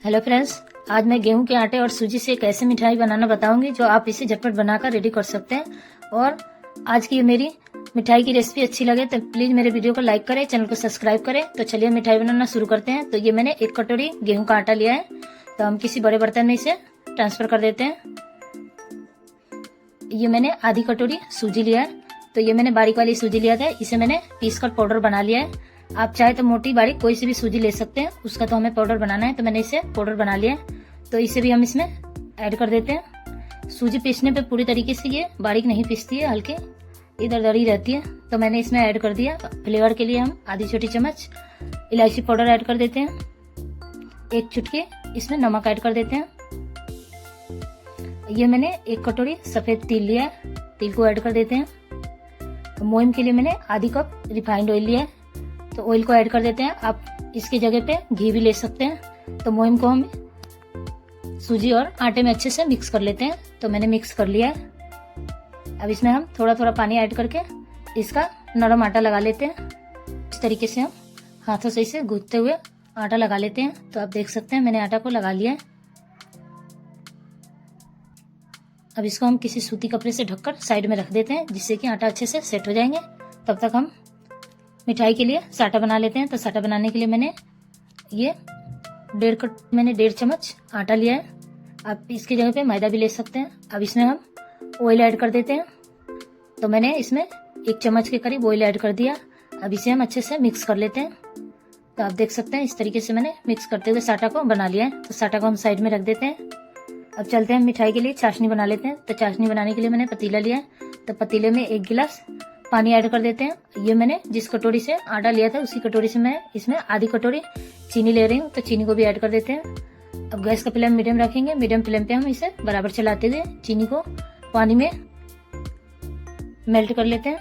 Hello friends, आज मैं गेहूं के आटे और सूजी से कैसे मिठाई बनाना बताऊंगी जो आप इसे झटपट बनाकर रेडी कर सकते हैं। और आज की मेरी मिठाई की रेसिपी अच्छी लगे तो प्लीज मेरे वीडियो को लाइक करें, चैनल को सब्सक्राइब करें। तो चलिए मिठाई बनाना शुरू करते हैं। तो ये मैंने 1 कटोरी गेहूं का आटा लिया है, तो हम किसी बड़े बर्तन में इसे ट्रांसफर कर देते हैं। ये मैंने आधी कटोरी सूजी लिया है, तो ये मैंने बारीक वाली सूजी लिया था, इसे मैंने पीस कर पाउडर बना लिया है। आप चाहे तो मोटी बारीक कोई सी भी सूजी ले सकते हैं, उसका तो हमें पाउडर बनाना है, तो मैंने इसे पाउडर बना लिया है। तो इसे भी हम इसमें ऐड कर देते हैं। सूजी पीसने पे पूरी तरीके से ये बारीक नहीं पीसती है, हल्की इधर उधर ही रहती है, तो मैंने इसमें ऐड कर दिया। फ्लेवर के लिए हम आधी छोटी चम्मच इलायची पाउडर ऐड कर देते हैं। 1 चुटकी इसमें नमक ऐड कर देते हैं। ये मैंने 1 कटोरी सफेद तिल लिया है, तिल को ऐड कर देते हैं। मोइन के लिए मैंने आधी कप रिफाइंड ऑयल लिया है, तो ऑयल को ऐड कर देते हैं। आप इसकी जगह पे घी भी ले सकते हैं। तो मोइन को हम सूजी और आटे में अच्छे से मिक्स कर लेते हैं। तो मैंने मिक्स कर लिया है। अब इसमें हम थोड़ा थोड़ा पानी ऐड करके इसका नरम आटा लगा लेते हैं। इस तरीके से हम हाथों से इसे गूंथते हुए आटा लगा लेते हैं। तो आप देख सकते हैं मैंने आटा को लगा लिया है। अब इसको हम किसी सूती कपड़े से ढककर साइड में रख देते हैं, जिससे कि आटा अच्छे से सेट हो जाएंगे। तब तक हम मिठाई के लिए साटा बना लेते हैं। तो साटा बनाने के लिए मैंने ये 1.5 चम्मच आटा लिया है। आप इसकी जगह पे मैदा भी ले सकते हैं। अब इसमें हम ऑयल ऐड कर देते हैं। तो मैंने इसमें 1 चम्मच के करीब ऑयल ऐड कर दिया। अब इसे हम अच्छे से मिक्स कर लेते हैं। तो आप देख सकते हैं इस तरीके से मैंने मिक्स करते हुए साटा को बना लिया है। तो साटा को हम साइड में रख देते हैं। अब चलते हैं मिठाई के लिए चाशनी बना लेते हैं। तो चाशनी बनाने के लिए मैंने पतीला लिया है, तो पतीले में 1 गिलास पानी ऐड कर देते हैं। ये मैंने जिस कटोरी से आटा लिया था उसी कटोरी से मैं इसमें आधी कटोरी चीनी ले रही हूँ, तो चीनी को भी ऐड कर देते हैं। अब गैस का फ्लेम मीडियम रखेंगे। मीडियम फ्लेम पे हम इसे बराबर चलाते हुए चीनी को पानी में मेल्ट कर लेते हैं।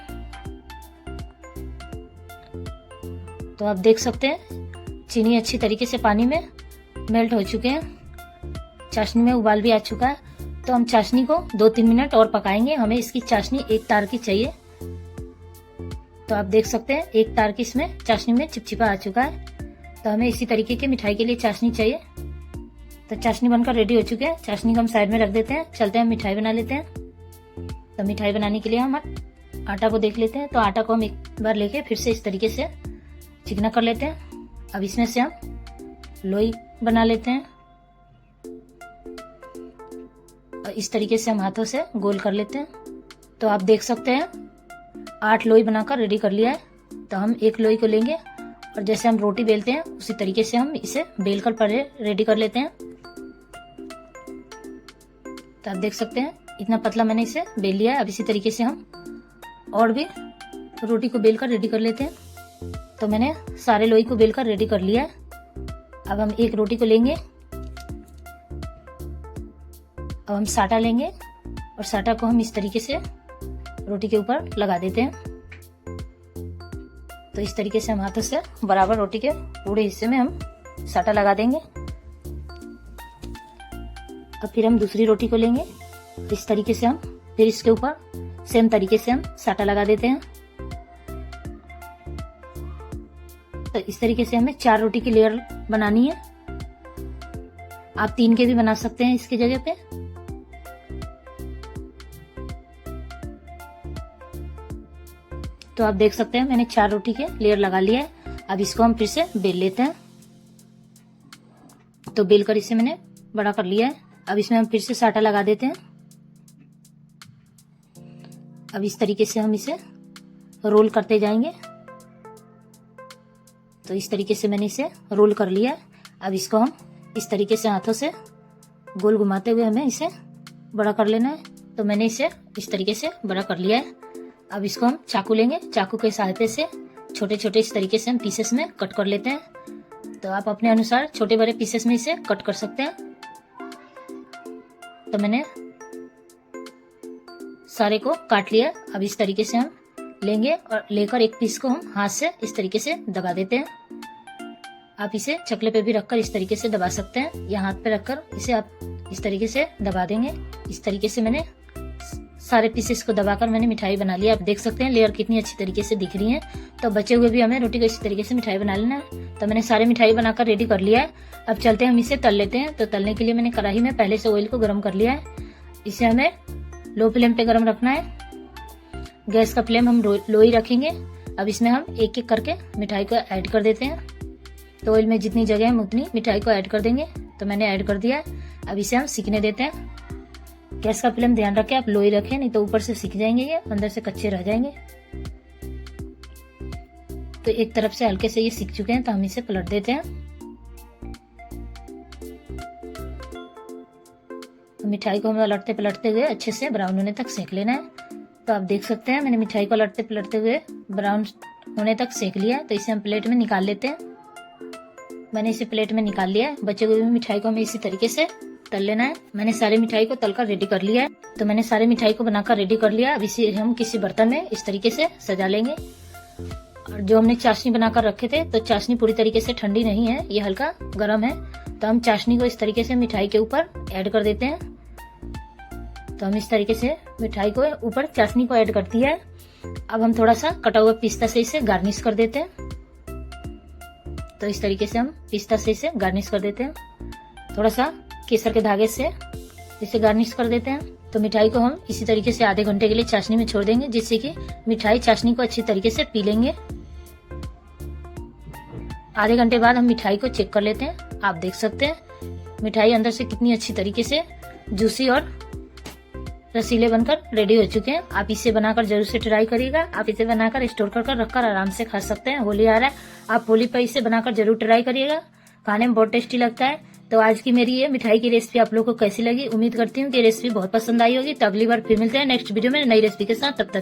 तो आप देख सकते हैं चीनी अच्छी तरीके से पानी में मेल्ट हो चुके हैं। चाशनी में उबाल भी आ चुका है। तो हम चाशनी को 2-3 मिनट और पकाएंगे। हमें इसकी चाशनी एक तार की चाहिए। तो आप देख सकते हैं एक तार की इसमें चाशनी में चिपचिपा आ चुका है। तो हमें इसी तरीके की मिठाई के लिए चाशनी चाहिए। तो चाशनी बनकर रेडी हो चुके हैं। चाशनी को हम साइड में रख देते हैं। चलते हैं मिठाई बना लेते हैं। तो मिठाई बनाने के लिए हम आटा को देख लेते हैं। तो आटा को हम एक बार लेके फिर से इस तरीके से चिकना कर लेते हैं। अब इसमें से हम लोई बना लेते हैं और इस तरीके से हम हाथों से गोल कर लेते हैं। तो आप देख सकते हैं 8 लोई बनाकर रेडी कर लिया है। तो हम 1 लोई को लेंगे और जैसे हम रोटी बेलते हैं उसी तरीके से हम इसे बेलकर पहले रेडी कर लेते हैं। तो आप देख सकते हैं इतना पतला मैंने इसे बेल लिया है। अब इसी तरीके से हम और भी रोटी को बेलकर रेडी कर लेते हैं। तो मैंने सारे लोई को बेलकर रेडी कर लिया है। अब हम 1 रोटी को लेंगे। अब हम साटा लेंगे और साटा को हम इस तरीके से रोटी के ऊपर लगा देते हैं। तो इस तरीके से हम हाथों से बराबर रोटी के पूरे हिस्से में हम साटा लगा देंगे। अब फिर हम दूसरी रोटी को लेंगे। इस तरीके से हम फिर इसके ऊपर सेम तरीके से हम साटा लगा देते हैं। तो इस तरीके से हमें 4 रोटी की लेयर बनानी है। आप 3 के भी बना सकते हैं इसकी जगह पे। तो आप देख सकते हैं मैंने 4 रोटी के लेयर लगा लिया है। अब इसको हम फिर से बेल लेते हैं। तो बेल कर इसे मैंने बड़ा कर लिया है। अब इसमें हम फिर से साटा लगा देते हैं। अब इस तरीके से हम इसे रोल करते जाएंगे। तो इस तरीके से मैंने इसे रोल कर लिया है। अब इसको हम इस तरीके से हाथों से गोल घुमाते हुए हमें इसे बड़ा कर लेना है। तो मैंने इसे इस तरीके से बड़ा कर लिया है। अब इसको हम चाकू लेंगे। चाकू के सहायता से छोटे छोटे इस तरीके से हम पीसेस में कट कर लेते हैं। तो आप अपने अनुसार छोटे बड़े पीसेस में इसे कट कर सकते हैं। तो मैंने सारे को काट लिया। अब इस तरीके से हम लेंगे और लेकर एक पीस को हम हाथ से इस तरीके से दबा देते हैं। आप इसे चकले पे भी रखकर इस तरीके से दबा सकते हैं, या हाथ पे रखकर इसे आप इस तरीके से दबा देंगे। इस तरीके से मैंने सारे पीसेस को दबाकर मैंने मिठाई बना लिया। आप देख सकते हैं लेयर कितनी अच्छी तरीके से दिख रही है। तो बचे हुए भी हमें रोटी को इसी तरीके से मिठाई बना लेना है। तो तो मैंने सारे मिठाई बनाकर रेडी कर लिया है। अब चलते हैं हम इसे तल लेते हैं। तो तलने के लिए मैंने कढ़ाई में पहले से ऑयल को गर्म कर लिया है। इसे हमें लो फ्लेम पे गर्म रखना है। गैस का फ्लेम हम लो ही रखेंगे। अब इसमें हम एक एक करके मिठाई को ऐड कर देते हैं। तो ऑयल में जितनी जगह है उतनी मिठाई को ऐड कर देंगे। तो मैंने ऐड कर दिया है। अब इसे हम सीखने देते हैं। गैस का फ्लेम ध्यान रखें, आप लो ही रखें, नहीं तो ऊपर से सीख जाएंगे, ये अंदर से कच्चे रह जाएंगे। तो एक तरफ से हल्के से ये सीख चुके हैं, तो हम इसे पलट देते हैं। मिठाई को हमें लटते पलटते हुए अच्छे से ब्राउन होने तक सेक लेना है। तो आप देख सकते हैं मैंने मिठाई को लटते पलटते हुए ब्राउन होने तक सेक लिया है। तो इसे हम प्लेट में निकाल लेते हैं। मैंने इसे प्लेट में निकाल लिया है। बचे हुए मिठाई को हमें इसी तरीके से तल लेना है। मैंने सारे मिठाई को तलकर रेडी कर लिया है। तो मैंने सारे मिठाई को बनाकर रेडी कर लिया। अब इसे हम किसी बर्तन में इस तरीके से सजा लेंगे। और जो हमने चाशनी बनाकर रखे थे, तो चाशनी पूरी तरीके से ठंडी नहीं है, ये हल्का गर्म है। तो हम चाशनी को इस तरीके से मिठाई के ऊपर ऐड कर देते हैं। तो हम इस तरीके से मिठाई को ऊपर चाशनी को ऐड कर दिया है। अब हम थोड़ा सा कटा हुआ पिस्ता से इसे गार्निश कर देते हैं। तो इस तरीके से हम पिस्ता से इसे गार्निश कर देते हैं। थोड़ा सा केसर के धागे से इसे गार्निश कर देते हैं। तो मिठाई को हम इसी तरीके से आधे घंटे के लिए चाशनी में छोड़ देंगे, जिससे कि मिठाई चाशनी को अच्छी तरीके से पी लेंगे। आधे घंटे बाद हम मिठाई को चेक कर लेते हैं। आप देख सकते हैं मिठाई अंदर से कितनी अच्छी तरीके से जूसी और रसीले बनकर रेडी हो चुके हैं। आप इसे बनाकर जरूर से ट्राई करिएगा। आप इसे बनाकर स्टोर कर रखकर आराम से खा सकते हैं। होली आ रहा है, आप होली पर इसे बनाकर जरूर ट्राई करिएगा। खाने में बहुत टेस्टी लगता है। तो आज की मेरी ये मिठाई की रेसिपी आप लोगों को कैसी लगी, उम्मीद करती हूँ कि रेसिपी बहुत पसंद आई होगी। तो अगली बार फिर मिलते हैं नेक्स्ट वीडियो में नई रेसिपी के साथ। तब तक